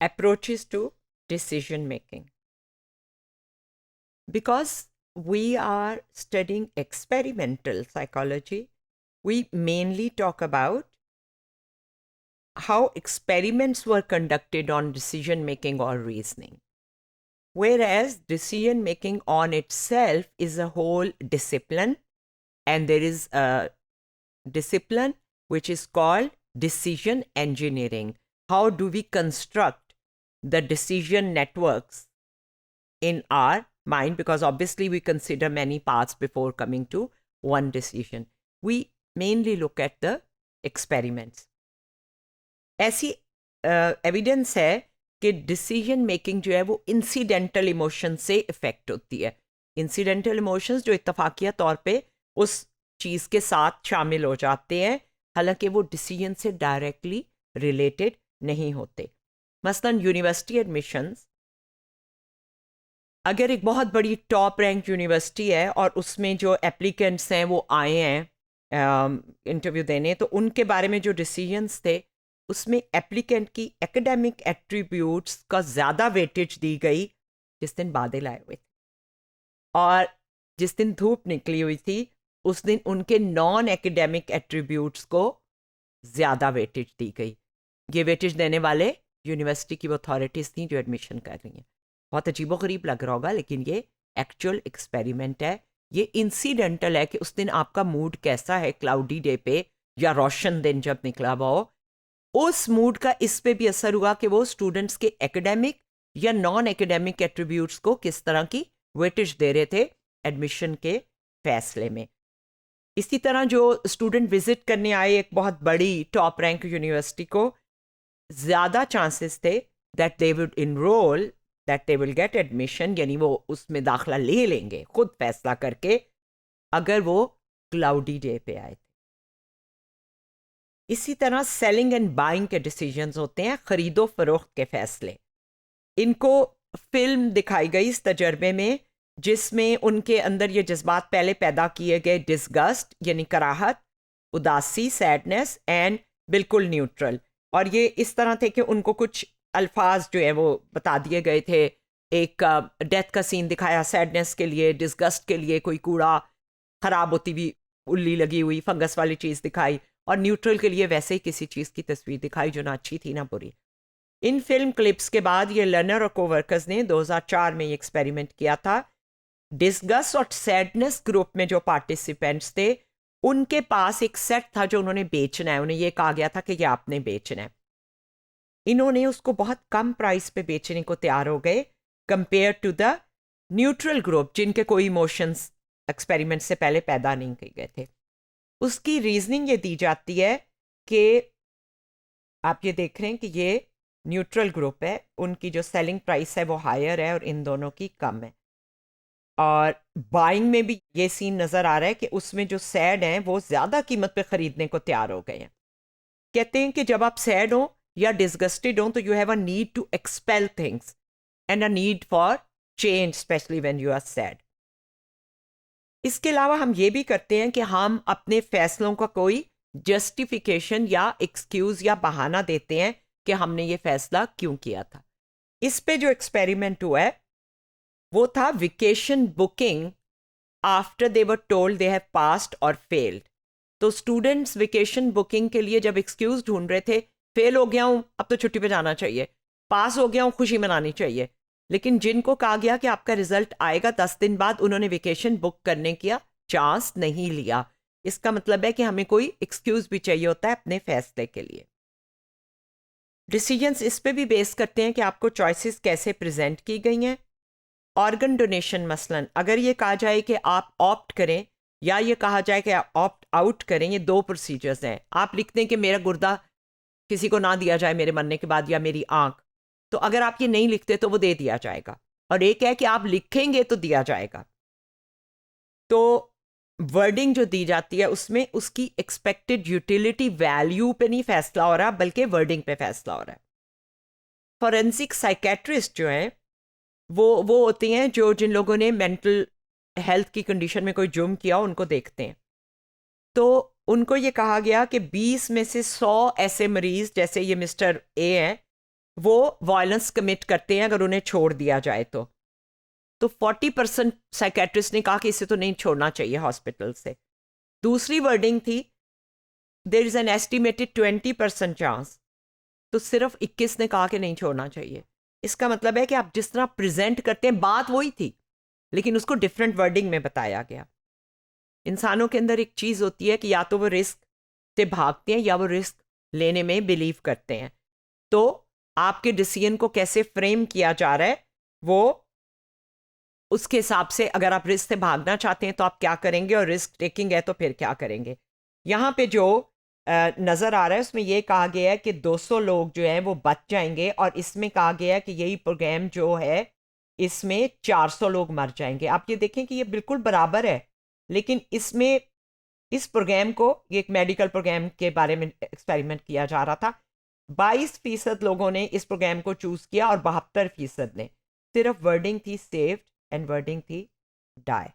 approaches to decision making. Because we are studying experimental psychology, we mainly talk about how experiments were conducted on decision making or reasoning. Whereas decision making on itself is a whole discipline, and there is a discipline which is called decision engineering. How do we construct the decision networks in our mind? Because obviously we consider many paths before coming to one decision. We mainly look at the experiments. ऐसी evidence है कि decision making जो है वो incidental emotion से effect होती है. Incidental emotions जो इत्तफाकिया तौर पे उस चीज़ के साथ शामिल हो जाते हैं, हालांकि वो डिसीजन से डायरेक्टली रिलेटेड नहीं होते. मसलन यूनिवर्सिटी एडमिशन्स, अगर एक बहुत बड़ी टॉप रैंक यूनिवर्सिटी है और उसमें जो एप्लीकेंट्स हैं वो आए हैं इंटरव्यू देने, तो उनके बारे में जो डिसीजंस थे उसमें एप्लीकेंट की एकेडमिक एट्रीब्यूट्स का ज़्यादा वेटेज दी गई जिस दिन बादल आए हुए थे, और जिस दिन धूप निकली हुई थी उस दिन उनके नॉन एकेडमिक एट्रीब्यूट्स को ज़्यादा वेटेज दी गई. ये वेटेज देने वाले यूनिवर्सिटी की वो अथॉरिटीज़ थी जो एडमिशन कर रही हैं. बहुत अजीबोगरीब लग रहा होगा, लेकिन ये एक्चुअल एक्सपेरिमेंट है. ये इंसिडेंटल है कि उस दिन आपका मूड कैसा है, क्लाउडी डे पे या रोशन दिन जब निकला हुआ हो, उस मूड का इस पे भी असर हुआ कि वो स्टूडेंट्स के एकेडमिक या नॉन एकेडमिक एट्रीब्यूट्स को किस तरह की वेटेज दे रहे थे एडमिशन के फैसले में. इसी तरह जो स्टूडेंट विजिट करने आए एक बहुत बड़ी टॉप रैंक यूनिवर्सिटी को, ज़्यादा चांसेस थे that they would enrol, that they will get admission, यानी वो उसमें दाखला ले लेंगे खुद फैसला करके, अगर वो क्लाउडी डे पे आए थे. इसी तरह सेलिंग एंड बाइंग के डिसीजंस होते हैं, ख़रीदो फरोख्त के फैसले. इनको फिल्म दिखाई गई इस तजर्बे में जिसमें उनके अंदर ये जज्बात पहले पैदा किए गए, डिस्गस्ट यानी कराहत, उदासी, सैडनेस, एंड बिल्कुल न्यूट्रल. और ये इस तरह थे कि उनको कुछ अल्फाज जो है वो बता दिए गए थे. एक डेथ का सीन दिखाया सैडनेस के लिए, डिस्गस्ट के लिए कोई कूड़ा ख़राब होती हुई उल्ली लगी हुई फंगस वाली चीज़ दिखाई, और न्यूट्रल के लिए वैसे ही किसी चीज़ की तस्वीर दिखाई जो ना अच्छी थी ना बुरी. इन फिल्म क्लिप्स के बाद ये लर्नर और कोवर्कर्स ने 2004 में ये एक्सपेरिमेंट किया था. डिस्गस्ट और सैडनेस ग्रुप में जो पार्टिसिपेंट्स थे उनके पास एक सेट था जो उन्होंने बेचना है. उन्हें ये कहा गया था कि ये आपने बेचना है. इन्होंने उसको बहुत कम प्राइस पे बेचने को तैयार हो गए compare to the neutral group जिनके कोई इमोशंस एक्सपेरिमेंट से पहले पैदा नहीं किए गए थे. उसकी रीजनिंग ये दी जाती है कि आप ये देख रहे हैं कि ये न्यूट्रल ग्रुप है, उनकी जो सेलिंग प्राइस है वो हायर है और इन दोनों की कम है. और बाइंग में भी ये सीन नज़र आ रहा है कि उसमें जो सैड हैं वो ज़्यादा कीमत पे ख़रीदने को तैयार हो गए हैं. कहते हैं कि जब आप सैड हो या डिस्गस्टेड हो तो you have a need to expel things and a need for change, especially when you are sad. इसके अलावा हम ये भी करते हैं कि हम अपने फैसलों का कोई जस्टिफिकेशन या एक्सक्यूज़ या बहाना देते हैं कि हमने ये फैसला क्यों किया था. इस पे जो एक्सपेरिमेंट हुआ है वो था vacation booking after they were told they have passed और फेल्ड. तो स्टूडेंट्स वेकेशन बुकिंग के लिए जब एक्सक्यूज़ ढूंढ रहे थे, फेल हो गया हूँ अब तो छुट्टी पे जाना चाहिए, पास हो गया हूँ खुशी मनानी चाहिए, लेकिन जिनको कहा गया कि आपका रिजल्ट आएगा 10 दिन बाद, उन्होंने वेकेशन बुक करने का चांस नहीं लिया. इसका मतलब है कि हमें कोई एक्सक्यूज़ भी चाहिए होता है अपने फैसले के लिए. डिसीजंस इस पे भी बेस करते हैं कि आपको चॉइसेस कैसे प्रेजेंट की गई हैं. ऑर्गन डोनेशन मसलन, अगर ये कहा जाए कि आप ऑप्ट करें या ये कहा जाए कि आप ऑप्ट आउट करें, ये दो प्रोसीजर्स हैं. आप लिखते हैं कि मेरा गुर्दा किसी को ना दिया जाए मेरे मरने के बाद, या मेरी आंख, तो अगर आप ये नहीं लिखते तो वो दे दिया जाएगा. और एक है कि आप लिखेंगे तो दिया जाएगा. तो वर्डिंग जो दी जाती है उसमें उसकी एक्सपेक्टेड यूटिलिटी वैल्यू पे नहीं फैसला हो रहा, बल्कि वर्डिंग पे फैसला हो रहा है. फॉरेंसिक साइकेट्रिस्ट जो हैं वो होती हैं जो जिन लोगों ने मेंटल हेल्थ की कंडीशन में कोई जुर्म किया उनको देखते हैं. तो उनको ये कहा गया कि 20 में से 100 ऐसे मरीज, जैसे ये मिस्टर ए हैं, वो वायलेंस कमिट करते हैं अगर उन्हें छोड़ दिया जाए तो 40% साइकेट्रिस्ट ने कहा कि इसे तो नहीं छोड़ना चाहिए हॉस्पिटल से। दूसरी वर्डिंग थी there is an estimated 20% chance, तो सिर्फ 21 ने कहा कि नहीं छोड़ना चाहिए। इसका मतलब है कि आप जिस तरह प्रेजेंट करते हैं बात वही थी, लेकिन उसको डिफरेंट वर्डिंग में बताया गया। इंसानों के अंदर एक चीज़ होती है कि या तो वो रिस्क से भागते हैं या वो रिस्क लेने में बिलीव करते हैं। तो आपके डिसीजन को कैसे फ्रेम किया जा रहा है वो उसके हिसाब से, अगर आप रिस्क से भागना चाहते हैं तो आप क्या करेंगे, और रिस्क टेकिंग है तो फिर क्या करेंगे। यहाँ पे जो नज़र आ रहा है उसमें ये कहा गया है कि 200 लोग जो हैं वो बच जाएंगे, और इसमें कहा गया है कि यही प्रोग्राम जो है इसमें 400 लोग मर जाएंगे। आप ये देखें कि ये बिल्कुल बराबर है, लेकिन इसमें इस प्रोग्राम को, ये एक मेडिकल प्रोग्राम के बारे में एक्सपेरिमेंट किया जा रहा था, 22% लोगों ने इस प्रोग्राम को चूज़ किया और 72% ने। सिर्फ वर्डिंग थी सेव्ड एंड वर्डिंग थी डाई।